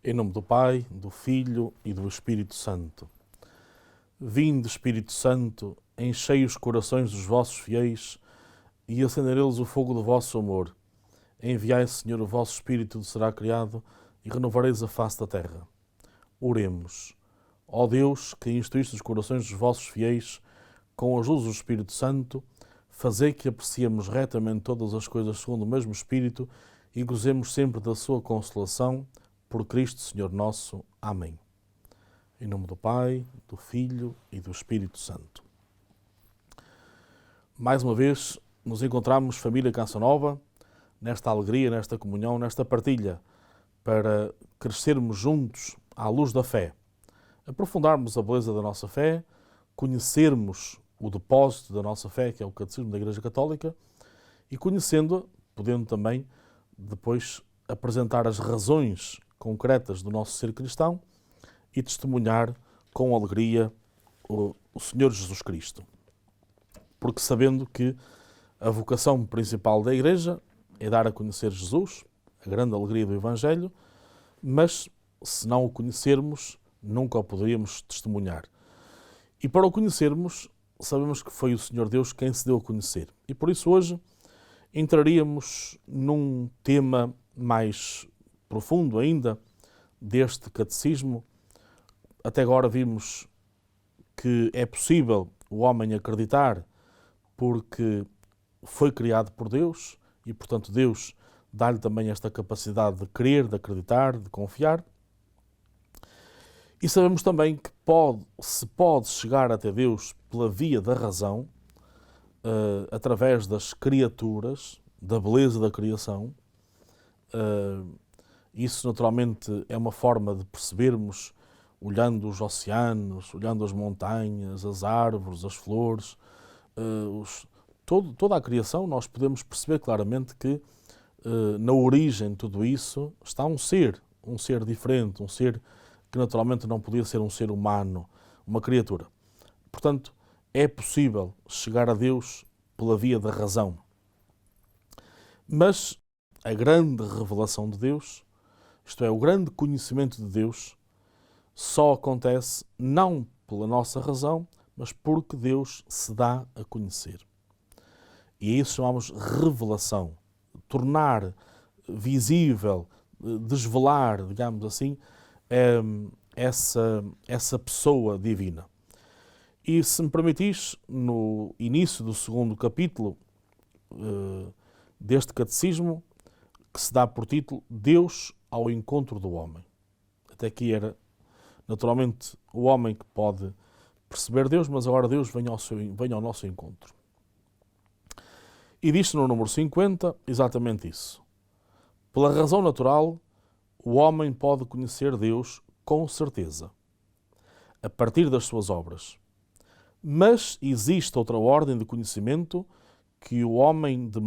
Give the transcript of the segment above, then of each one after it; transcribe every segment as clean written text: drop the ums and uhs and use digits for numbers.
Em nome do Pai, do Filho e do Espírito Santo. Vinde, Espírito Santo, enchei os corações dos vossos fiéis e acendereis o fogo do vosso amor. Enviai, Senhor, o vosso Espírito, será criado e renovareis a face da terra. Oremos. Ó Deus, que instruíste os corações dos vossos fiéis com a luz do Espírito Santo, fazei que apreciemos retamente todas as coisas segundo o mesmo Espírito e gozemos sempre da sua consolação. Por Cristo, Senhor nosso. Amém. Em nome do Pai, do Filho e do Espírito Santo. Mais uma vez, nos encontramos, família Canção Nova, nesta alegria, nesta comunhão, nesta partilha, para crescermos juntos à luz da fé, aprofundarmos a beleza da nossa fé, conhecermos o depósito da nossa fé, que é o Catecismo da Igreja Católica, e conhecendo-a, podendo também depois apresentar as razões concretas do nosso ser cristão e testemunhar com alegria o Senhor Jesus Cristo. Porque sabendo que a vocação principal da Igreja é dar a conhecer Jesus, a grande alegria do Evangelho, mas se não o conhecermos, nunca o poderíamos testemunhar. E para o conhecermos, sabemos que foi o Senhor Deus quem se deu a conhecer. E por isso hoje entraríamos num tema mais profundo ainda deste catecismo. Até agora vimos que é possível o homem acreditar porque foi criado por Deus e, portanto, Deus dá-lhe também esta capacidade de crer, de acreditar, de confiar. E sabemos também que se pode chegar até Deus pela via da razão, através das criaturas, da beleza da criação. Isso, naturalmente, é uma forma de percebermos, olhando os oceanos, olhando as montanhas, as árvores, as flores, toda a criação, nós podemos perceber claramente que na origem de tudo isso está um ser diferente, um ser que naturalmente não podia ser um ser humano, uma criatura. Portanto, é possível chegar a Deus pela via da razão. Mas a grande revelação de Deus, isto é, o grande conhecimento de Deus, só acontece não pela nossa razão, mas porque Deus se dá a conhecer. E a isso chamamos revelação, tornar visível, desvelar, digamos assim, essa pessoa divina. E se me permitis, no início do segundo capítulo deste catecismo, que se dá por título Deus ao encontro do homem. Até aqui era naturalmente o homem que pode perceber Deus, mas agora Deus vem ao nosso encontro. E diz-se no número 50 exatamente isso. Pela razão natural, o homem pode conhecer Deus com certeza, a partir das suas obras. Mas existe outra ordem de conhecimento que o homem de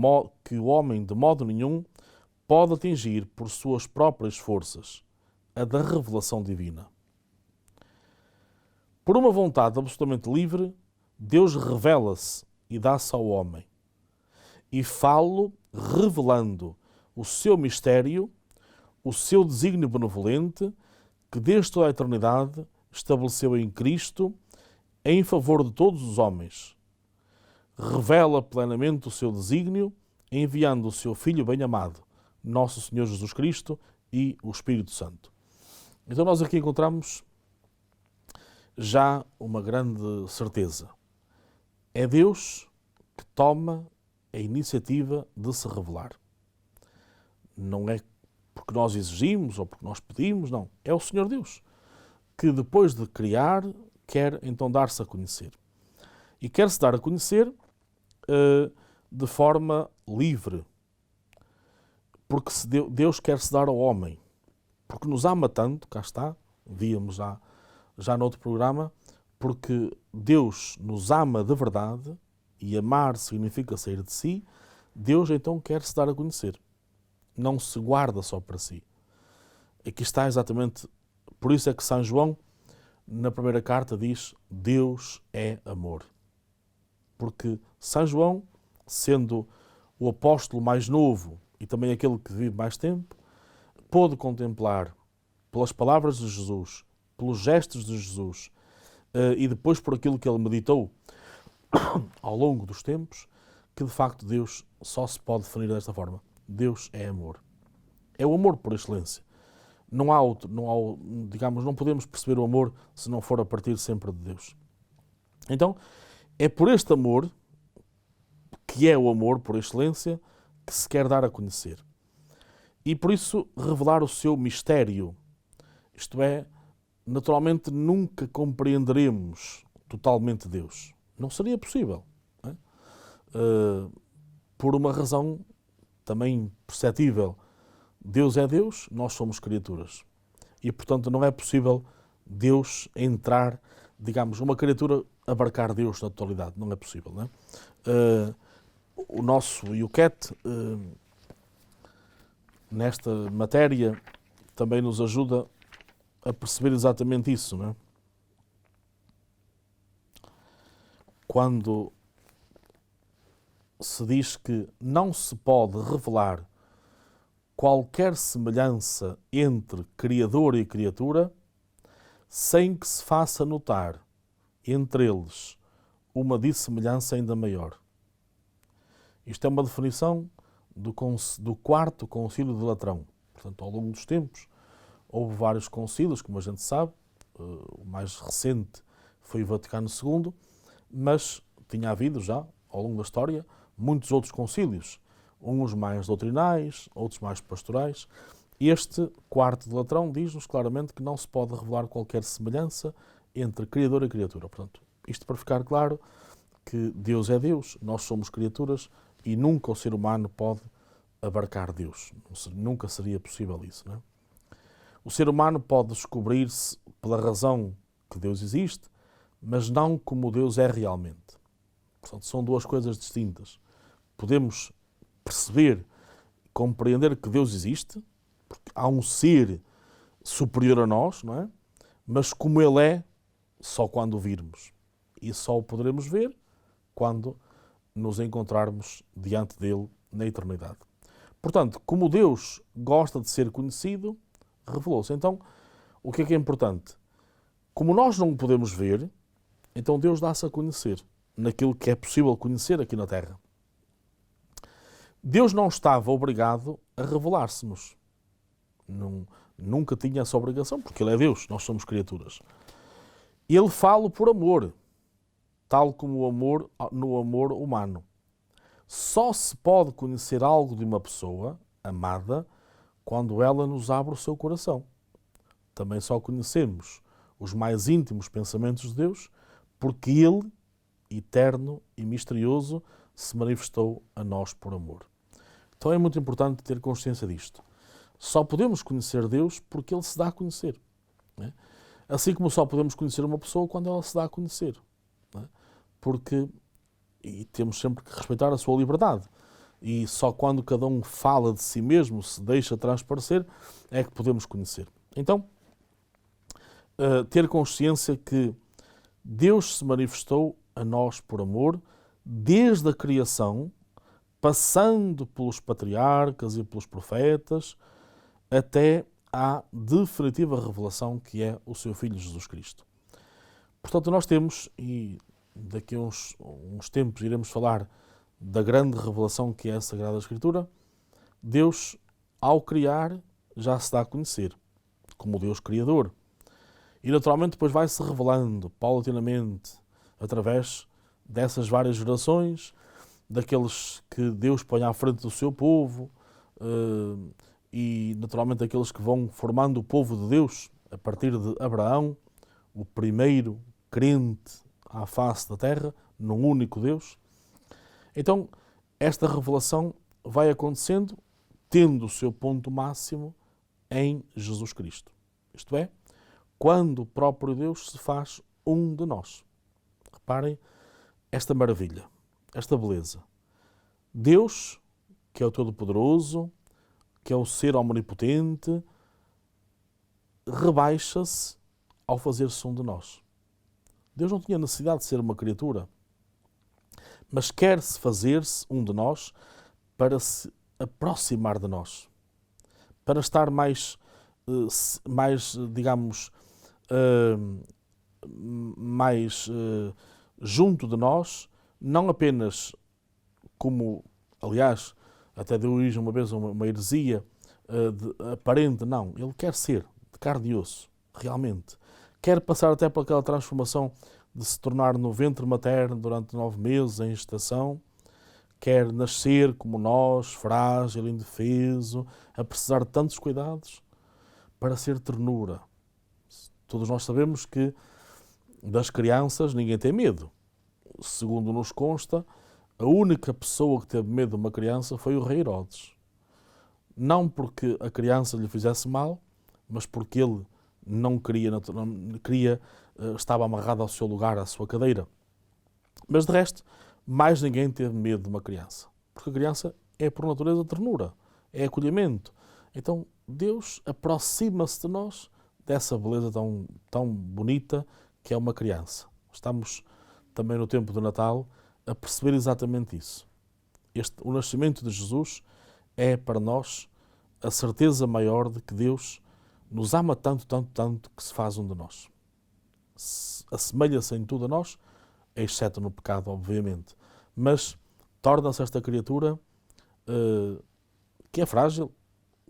modo nenhum pode atingir por suas próprias forças, a da revelação divina. Por uma vontade absolutamente livre, Deus revela-se e dá-se ao homem. E fala-lo revelando o seu mistério, o seu desígnio benevolente, que desde toda a eternidade estabeleceu em Cristo em favor de todos os homens. Revela plenamente o seu desígnio, enviando o seu Filho bem-amado, nosso Senhor Jesus Cristo e o Espírito Santo. Então nós aqui encontramos já uma grande certeza. É Deus que toma a iniciativa de se revelar. Não é porque nós exigimos ou porque nós pedimos, não. É o Senhor Deus que depois de criar quer então dar-se a conhecer. E quer-se dar a conhecer de forma livre. Porque Deus quer se dar ao homem. Porque nos ama tanto, cá está, víamos já no outro programa, porque Deus nos ama de verdade, e amar significa sair de si, Deus então quer se dar a conhecer. Não se guarda só para si. Aqui está exatamente, por isso é que São João, na primeira carta, diz: Deus é amor. Porque São João, sendo o apóstolo mais novo e também aquele que vive mais tempo, pôde contemplar pelas palavras de Jesus, pelos gestos de Jesus e depois por aquilo que ele meditou ao longo dos tempos, que de facto Deus só se pode definir desta forma. Deus é amor. É o amor por excelência. Não há outro, digamos, não podemos perceber o amor se não for a partir sempre de Deus. Então, é por este amor, que é o amor por excelência, que se quer dar a conhecer. E por isso revelar o seu mistério. Isto é, naturalmente nunca compreenderemos totalmente Deus. Não seria possível. Não é? Por uma razão também perceptível. Deus é Deus, nós somos criaturas. E, portanto, não é possível Deus entrar, digamos, uma criatura abarcar Deus na totalidade. Não é possível. Não é? O nosso Yucat, nesta matéria, também nos ajuda a perceber exatamente isso. Não é? Quando se diz que não se pode revelar qualquer semelhança entre Criador e criatura sem que se faça notar entre eles uma dissemelhança ainda maior. Isto é uma definição do quarto concílio de Latrão. Portanto, ao longo dos tempos, houve vários concílios, como a gente sabe. O mais recente foi o Vaticano II, mas tinha havido já, ao longo da história, muitos outros concílios. Uns mais doutrinais, outros mais pastorais. Este quarto de Latrão diz-nos claramente que não se pode revelar qualquer semelhança entre Criador e criatura. Portanto, isto para ficar claro que Deus é Deus, nós somos criaturas e nunca o ser humano pode abarcar Deus. Nunca seria possível isso. Não é? O ser humano pode descobrir-se pela razão que Deus existe, mas não como Deus é realmente. Portanto, são duas coisas distintas. Podemos perceber, compreender que Deus existe, porque há um ser superior a nós, não é? Mas como Ele é, só quando o virmos. E só o poderemos ver quando nos encontrarmos diante dele na eternidade. Portanto, como Deus gosta de ser conhecido, revelou-se. Então, o que é importante? Como nós não o podemos ver, então Deus dá-se a conhecer naquilo que é possível conhecer aqui na Terra. Deus não estava obrigado a revelar-se-nos. Nunca tinha essa obrigação, porque Ele é Deus, nós somos criaturas. Ele fala por amor, tal como o amor no amor humano. Só se pode conhecer algo de uma pessoa amada quando ela nos abre o seu coração. Também só conhecemos os mais íntimos pensamentos de Deus porque Ele, eterno e misterioso, se manifestou a nós por amor. Então é muito importante ter consciência disto. Só podemos conhecer Deus porque Ele se dá a conhecer. Não é? Assim como só podemos conhecer uma pessoa quando ela se dá a conhecer. Não é? E temos sempre que respeitar a sua liberdade. E só quando cada um fala de si mesmo, se deixa transparecer, é que podemos conhecer. Então, ter consciência que Deus se manifestou a nós por amor desde a criação, passando pelos patriarcas e pelos profetas, até à definitiva revelação que é o seu Filho Jesus Cristo. Portanto, nós temos, e daqui a uns tempos iremos falar da grande revelação que é a Sagrada Escritura, Deus, ao criar, já se dá a conhecer, como Deus Criador. E naturalmente depois vai-se revelando, paulatinamente, através dessas várias gerações, daqueles que Deus põe à frente do seu povo, e naturalmente aqueles que vão formando o povo de Deus, a partir de Abraão, o primeiro crente à face da terra, num único Deus. Então, esta revelação vai acontecendo tendo o seu ponto máximo em Jesus Cristo. Isto é, quando o próprio Deus se faz um de nós. Reparem esta maravilha, esta beleza. Deus, que é o Todo-Poderoso, que é o Ser Omnipotente, rebaixa-se ao fazer-se um de nós. Deus não tinha necessidade de ser uma criatura, mas quer-se fazer-se um de nós para se aproximar de nós, para estar mais mais, digamos, mais junto de nós, não apenas como, aliás, até deu origem uma vez a uma heresia aparente, não. Ele quer ser de carne e osso, realmente. Quer passar até por aquela transformação de se tornar no ventre materno durante 9 meses em gestação, quer nascer como nós, frágil, indefeso, a precisar de tantos cuidados, para ser ternura. Todos nós sabemos que das crianças ninguém tem medo. Segundo nos consta, a única pessoa que teve medo de uma criança foi o rei Herodes. Não porque a criança lhe fizesse mal, mas porque ele não queria, estava amarrado ao seu lugar, à sua cadeira. Mas de resto, mais ninguém teve medo de uma criança. Porque a criança é por natureza ternura, é acolhimento. Então Deus aproxima-se de nós dessa beleza tão bonita que é uma criança. Estamos também no tempo do Natal a perceber exatamente isso. O nascimento de Jesus é para nós a certeza maior de que Deus nos ama tanto, tanto, tanto que se faz um de nós. Assemelha-se em tudo a nós, exceto no pecado, obviamente. Mas torna-se esta criatura que é frágil.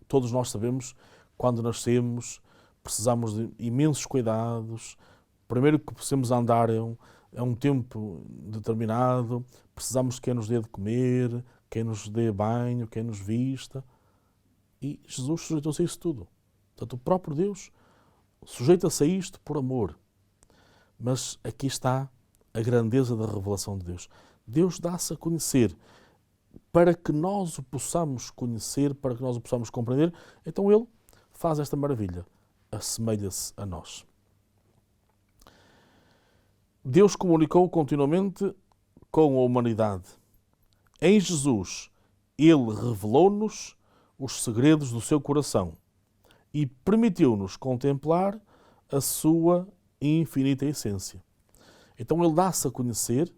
Todos nós sabemos, quando nascemos, precisamos de imensos cuidados. Primeiro que possamos andar é um tempo determinado, precisamos de quem nos dê de comer, quem nos dê banho, quem nos vista. E Jesus sujeitou-se a isso tudo. Portanto, o próprio Deus sujeita-se a isto por amor. Mas aqui está a grandeza da revelação de Deus. Deus dá-se a conhecer para que nós o possamos conhecer, para que nós o possamos compreender. Então Ele faz esta maravilha, assemelha-se a nós. Deus comunicou continuamente com a humanidade. Em Jesus, Ele revelou-nos os segredos do seu coração e permitiu-nos contemplar a sua infinita essência. Então Ele dá-se a conhecer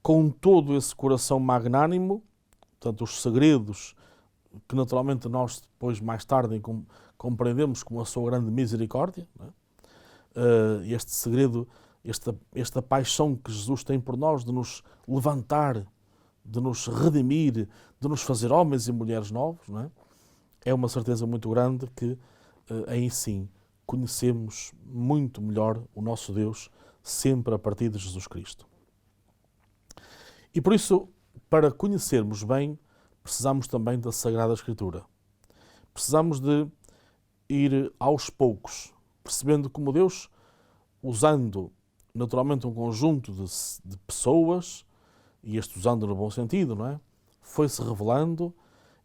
com todo esse coração magnânimo, portanto, os segredos que naturalmente nós depois, mais tarde, compreendemos como a sua grande misericórdia, não é? Este segredo, esta paixão que Jesus tem por nós de nos levantar, de nos redimir, de nos fazer homens e mulheres novos, não é? É uma certeza muito grande que, aí sim, conhecemos muito melhor o nosso Deus, sempre a partir de Jesus Cristo. E por isso, para conhecermos bem, precisamos também da Sagrada Escritura. Precisamos de ir aos poucos, percebendo como Deus, usando naturalmente um conjunto de pessoas, e este usando no bom sentido, não é? Foi-se revelando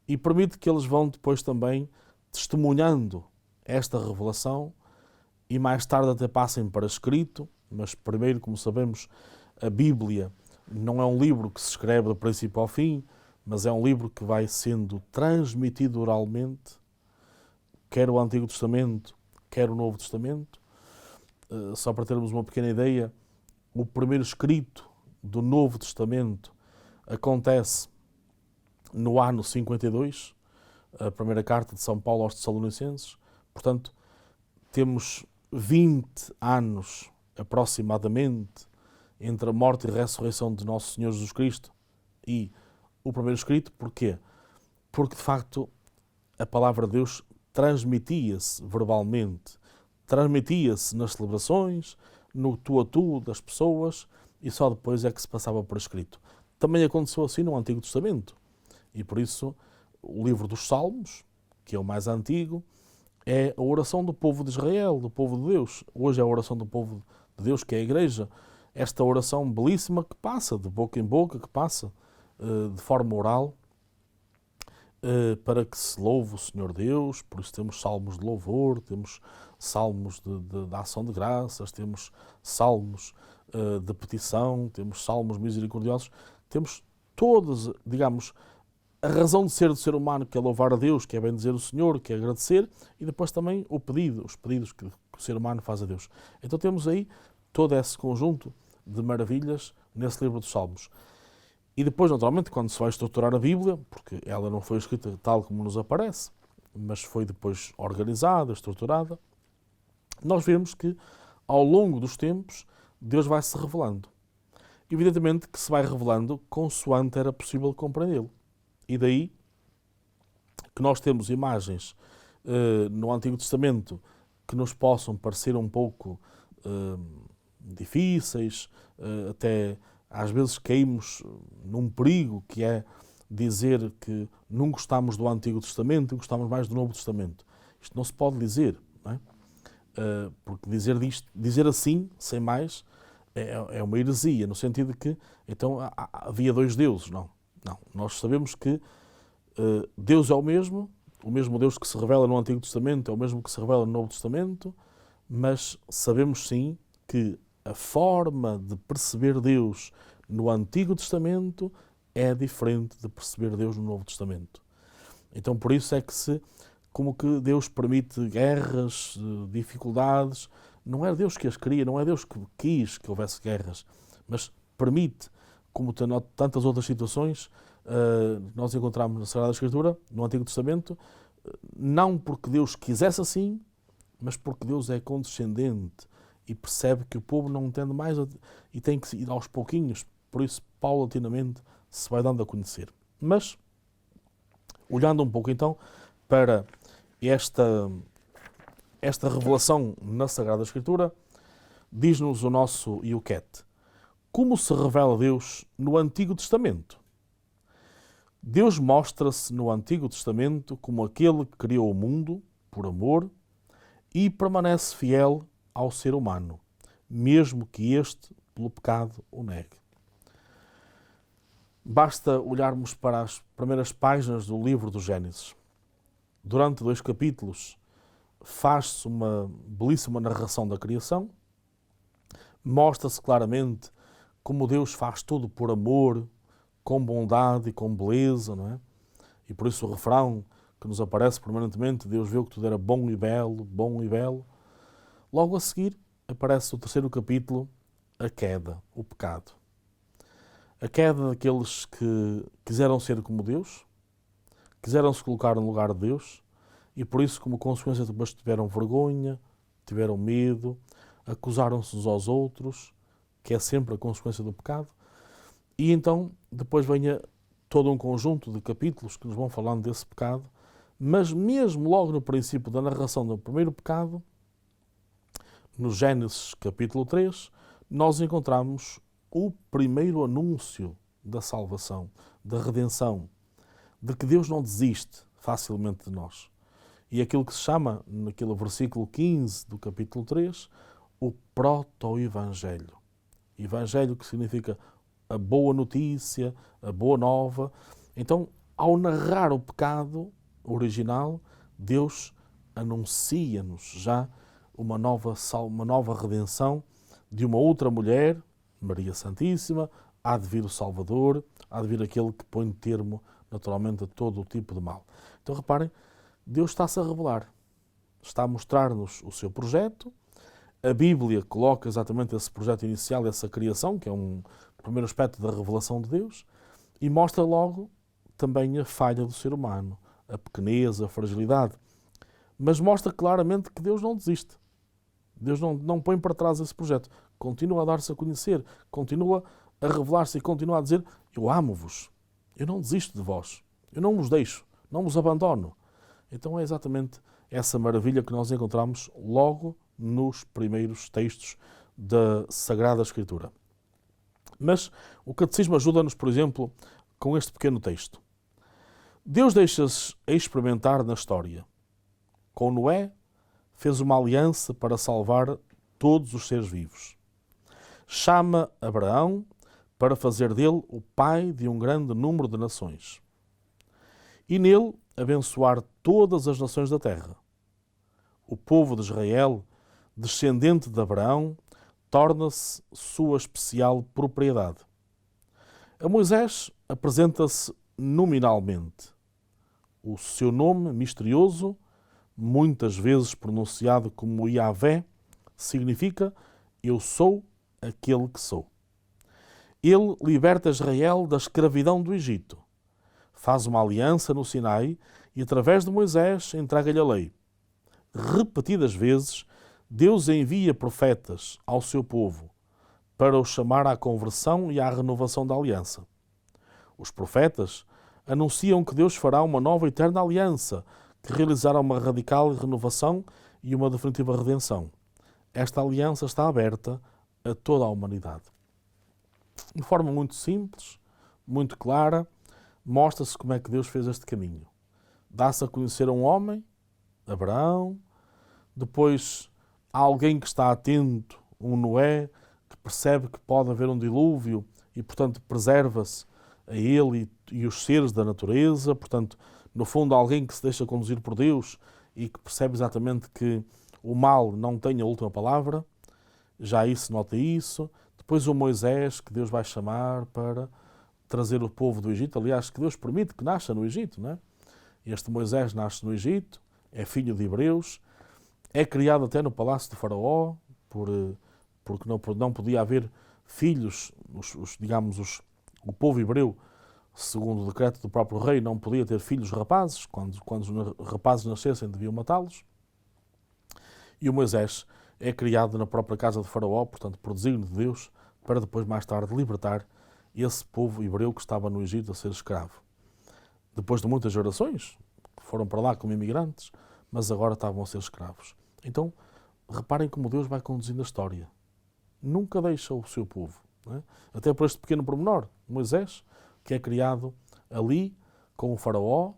e permite que eles vão depois também testemunhando esta revelação e mais tarde até passem para escrito, mas primeiro, como sabemos, a Bíblia não é um livro que se escreve do princípio ao fim, mas é um livro que vai sendo transmitido oralmente, quer o Antigo Testamento, quer o Novo Testamento. Só para termos uma pequena ideia, o primeiro escrito do Novo Testamento acontece no ano 52, a primeira carta de São Paulo aos Tessalonicenses. Portanto, temos 20 anos aproximadamente entre a morte e a ressurreição de Nosso Senhor Jesus Cristo e o primeiro escrito. Porquê? Porque, de facto, a palavra de Deus transmitia-se verbalmente, transmitia-se nas celebrações, no tu a tu das pessoas, e só depois é que se passava por escrito. Também aconteceu assim no Antigo Testamento. E por isso, o livro dos Salmos, que é o mais antigo, é a oração do povo de Israel, do povo de Deus. Hoje é a oração do povo de Deus, que é a Igreja. Esta oração belíssima que passa de boca em boca, que passa de forma oral, para que se louve o Senhor Deus. Por isso temos salmos de louvor, temos salmos de ação de graças, temos salmos de petição, temos salmos misericordiosos, temos todas, digamos, a razão de ser do ser humano, que é louvar a Deus, que é bendizer o Senhor, que é agradecer, e depois também os pedidos que o ser humano faz a Deus. Então temos aí todo esse conjunto de maravilhas nesse livro dos Salmos. E depois, naturalmente, quando se vai estruturar a Bíblia, porque ela não foi escrita tal como nos aparece, mas foi depois organizada, estruturada, nós vemos que ao longo dos tempos Deus vai se revelando. Evidentemente que se vai revelando consoante era possível compreendê-lo. E daí que nós temos imagens no Antigo Testamento que nos possam parecer um pouco difíceis, até às vezes caímos num perigo que é dizer que não gostamos do Antigo Testamento e gostamos mais do Novo Testamento. Isto não se pode dizer, não é? Porque dizer assim, sem mais, é uma heresia, no sentido de que então havia dois deuses. Não. Nós sabemos que Deus é o mesmo Deus que se revela no Antigo Testamento é o mesmo que se revela no Novo Testamento, mas sabemos sim que a forma de perceber Deus no Antigo Testamento é diferente de perceber Deus no Novo Testamento. Então por isso é que como que Deus permite guerras, dificuldades, não é Deus que as cria, não é Deus que quis que houvesse guerras, mas permite, como tantas outras situações, nós encontramos na Sagrada Escritura, no Antigo Testamento, não porque Deus quisesse assim, mas porque Deus é condescendente e percebe que o povo não entende mais e tem que ir aos pouquinhos, por isso paulatinamente se vai dando a conhecer. Mas, olhando um pouco então para esta revelação na Sagrada Escritura, diz-nos o nosso Yucat: como se revela Deus no Antigo Testamento? Deus mostra-se no Antigo Testamento como aquele que criou o mundo por amor e permanece fiel ao ser humano, mesmo que este, pelo pecado, o negue. Basta olharmos para as primeiras páginas do livro do Gênesis. Durante 2 capítulos faz-se uma belíssima narração da criação, mostra-se claramente como Deus faz tudo por amor, com bondade e com beleza, não é? E por isso o refrão que nos aparece permanentemente, Deus viu que tudo era bom e belo, bom e belo. Logo a seguir aparece o 3º capítulo, a queda, o pecado. A queda daqueles que quiseram ser como Deus, quiseram se colocar no lugar de Deus e por isso, como consequência, depois tiveram vergonha, tiveram medo, acusaram-se uns aos outros, que é sempre a consequência do pecado. E então, depois venha todo um conjunto de capítulos que nos vão falando desse pecado, mas mesmo logo no princípio da narração do primeiro pecado, no Gênesis capítulo 3, nós encontramos o primeiro anúncio da salvação, da redenção, de que Deus não desiste facilmente de nós. E aquilo que se chama, naquele versículo 15 do capítulo 3, o proto-evangelho. Evangelho que significa a boa notícia, a boa nova. Então, ao narrar o pecado original, Deus anuncia-nos já uma nova redenção de uma outra mulher, Maria Santíssima, há de vir o Salvador, há de vir aquele que põe termo, naturalmente, a todo o tipo de mal. Então, reparem, Deus está-se a revelar, está a mostrar-nos o seu projeto. A Bíblia coloca exatamente esse projeto inicial, essa criação, que é um primeiro aspecto da revelação de Deus, e mostra logo também a falha do ser humano, a pequenez, a fragilidade. Mas mostra claramente que Deus não desiste. Deus não põe para trás esse projeto. Continua a dar-se a conhecer, continua a revelar-se e continua a dizer: eu amo-vos, eu não desisto de vós, eu não vos deixo, não vos abandono. Então é exatamente essa maravilha que nós encontramos logo nos primeiros textos da Sagrada Escritura. Mas o Catecismo ajuda-nos, por exemplo, com este pequeno texto. Deus deixa-se experimentar na história. Com Noé, fez uma aliança para salvar todos os seres vivos. Chama Abraão para fazer dele o pai de um grande número de nações. E nele abençoar todas as nações da terra. O povo de Israel, descendente de Abraão, torna-se sua especial propriedade. A Moisés apresenta-se nominalmente. O seu nome misterioso, muitas vezes pronunciado como Yahvé, significa eu sou aquele que sou. Ele liberta Israel da escravidão do Egito, faz uma aliança no Sinai e através de Moisés entrega-lhe a lei. Repetidas vezes, Deus envia profetas ao seu povo para os chamar à conversão e à renovação da aliança. Os profetas anunciam que Deus fará uma nova e eterna aliança, que realizará uma radical renovação e uma definitiva redenção. Esta aliança está aberta a toda a humanidade. De forma muito simples, muito clara, mostra-se como é que Deus fez este caminho. Dá-se a conhecer a um homem, Abraão, depois há alguém que está atento, um Noé, que percebe que pode haver um dilúvio e, portanto, preserva-se a ele e os seres da natureza. Portanto, no fundo, alguém que se deixa conduzir por Deus e que percebe exatamente que o mal não tem a última palavra. Já aí se nota isso. Depois o Moisés, que Deus vai chamar para trazer o povo do Egito. Aliás, que Deus permite que nasça no Egito, não é? Este Moisés nasce no Egito, é filho de hebreus, é criado até no palácio de Faraó, porque não podia haver filhos, o povo hebreu, segundo o decreto do próprio rei, não podia ter filhos rapazes, quando os rapazes nascessem deviam matá-los. E o Moisés é criado na própria casa de Faraó, portanto, por desígnio de Deus, para depois, mais tarde, libertar esse povo hebreu que estava no Egito a ser escravo. Depois de muitas gerações, foram para lá como imigrantes, mas agora estavam a ser escravos. Então, reparem como Deus vai conduzindo a história. Nunca deixa o seu povo. Não é? Até por este pequeno pormenor, Moisés, que é criado ali com o Faraó,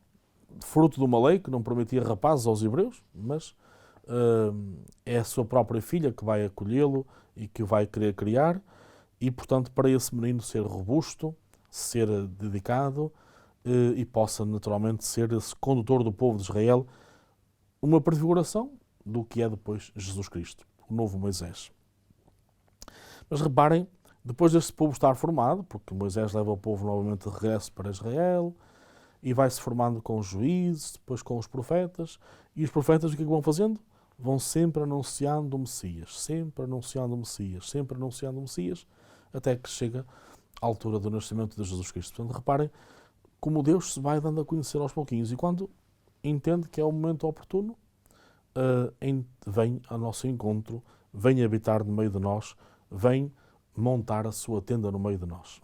fruto de uma lei que não permitia rapazes aos hebreus, mas é a sua própria filha que vai acolhê-lo e que o vai querer criar, e, portanto, para esse menino ser robusto, ser dedicado e possa, naturalmente, ser esse condutor do povo de Israel, uma prefiguração do que é depois Jesus Cristo, o novo Moisés. Mas reparem, depois deste povo estar formado, porque Moisés leva o povo novamente de regresso para Israel, e vai-se formando com os juízes, depois com os profetas, e os profetas o que é que vão fazendo? Vão sempre anunciando o Messias, sempre anunciando o Messias, sempre anunciando o Messias, até que chega à altura do nascimento de Jesus Cristo. Portanto, reparem como Deus se vai dando a conhecer aos pouquinhos, e quando entende que é o momento oportuno, vem ao nosso encontro, vem habitar no meio de nós, vem montar a sua tenda no meio de nós.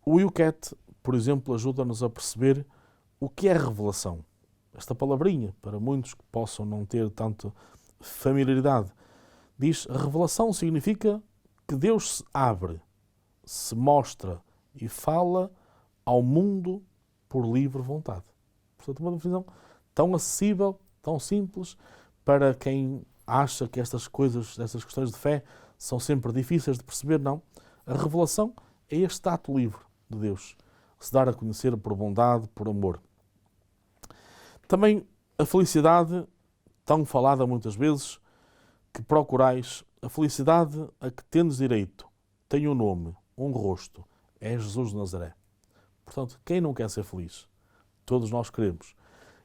O Yucat, por exemplo, ajuda-nos a perceber o que é revelação. Esta palavrinha, para muitos que possam não ter tanta familiaridade, diz: a revelação significa que Deus se abre, se mostra e fala ao mundo por livre vontade. Portanto, uma definição tão acessível, tão simples, para quem acha que estas questões de fé são sempre difíceis de perceber. Não. A revelação é este ato livre de Deus, se dar a conhecer por bondade, por amor. Também a felicidade, tão falada muitas vezes, que procurais, a felicidade a que tendes direito, tem um nome, um rosto, é Jesus de Nazaré. Portanto, quem não quer ser feliz? Todos nós queremos.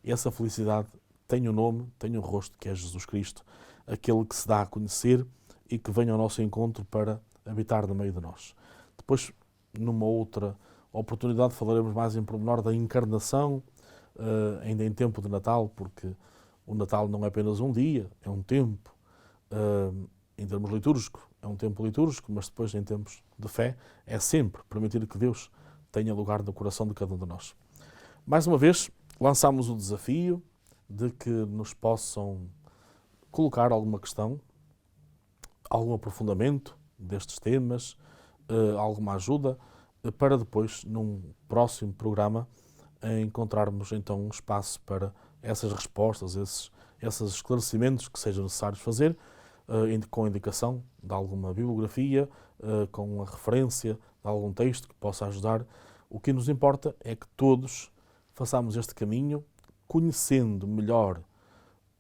E essa felicidade tem um nome, tem um rosto, que é Jesus Cristo, aquele que se dá a conhecer e que vem ao nosso encontro para habitar no meio de nós. Depois, numa outra oportunidade, falaremos mais em pormenor da encarnação, ainda em tempo de Natal, porque o Natal não é apenas um dia, é um tempo, em termos litúrgicos, é um tempo litúrgico, mas depois, em tempos de fé, é sempre permitir que Deus tenha lugar no coração de cada um de nós. Mais uma vez, lançamos o desafio de que nos possam colocar alguma questão, algum aprofundamento destes temas, alguma ajuda, para depois, num próximo programa, encontrarmos então um espaço para essas respostas, esses esclarecimentos que sejam necessários fazer, com a indicação de alguma bibliografia, com a referência de algum texto que possa ajudar. O que nos importa é que todos façamos este caminho, conhecendo melhor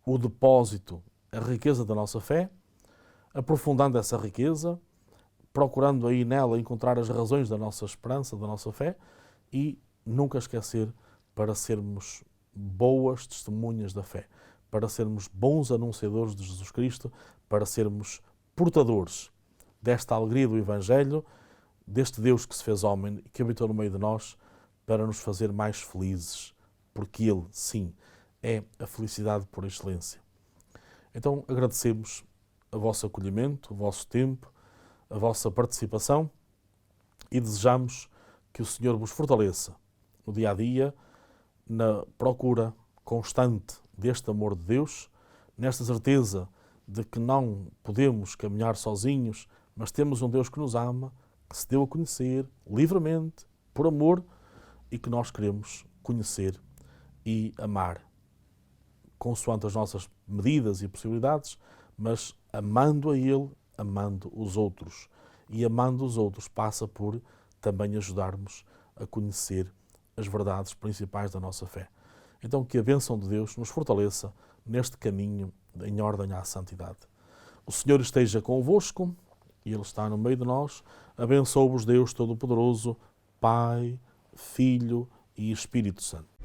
o depósito, a riqueza da nossa fé, aprofundando essa riqueza, procurando aí nela encontrar as razões da nossa esperança, da nossa fé, e nunca esquecer, para sermos boas testemunhas da fé, para sermos bons anunciadores de Jesus Cristo, para sermos portadores desta alegria do Evangelho, deste Deus que se fez homem e que habitou no meio de nós, para nos fazer mais felizes porque Ele, sim, é a felicidade por excelência. Então agradecemos o vosso acolhimento, o vosso tempo, a vossa participação e desejamos que o Senhor vos fortaleça no dia a dia, na procura constante deste amor de Deus, nesta certeza de que não podemos caminhar sozinhos, mas temos um Deus que nos ama, que se deu a conhecer livremente, por amor, e que nós queremos conhecer e amar, consoante as nossas medidas e possibilidades, mas amando a Ele, amando os outros. E amando os outros passa por também ajudarmos a conhecer as verdades principais da nossa fé. Então que a bênção de Deus nos fortaleça neste caminho em ordem à santidade. O Senhor esteja convosco e Ele está no meio de nós. Abençoe-vos Deus Todo-Poderoso, Pai, Filho e Espírito Santo.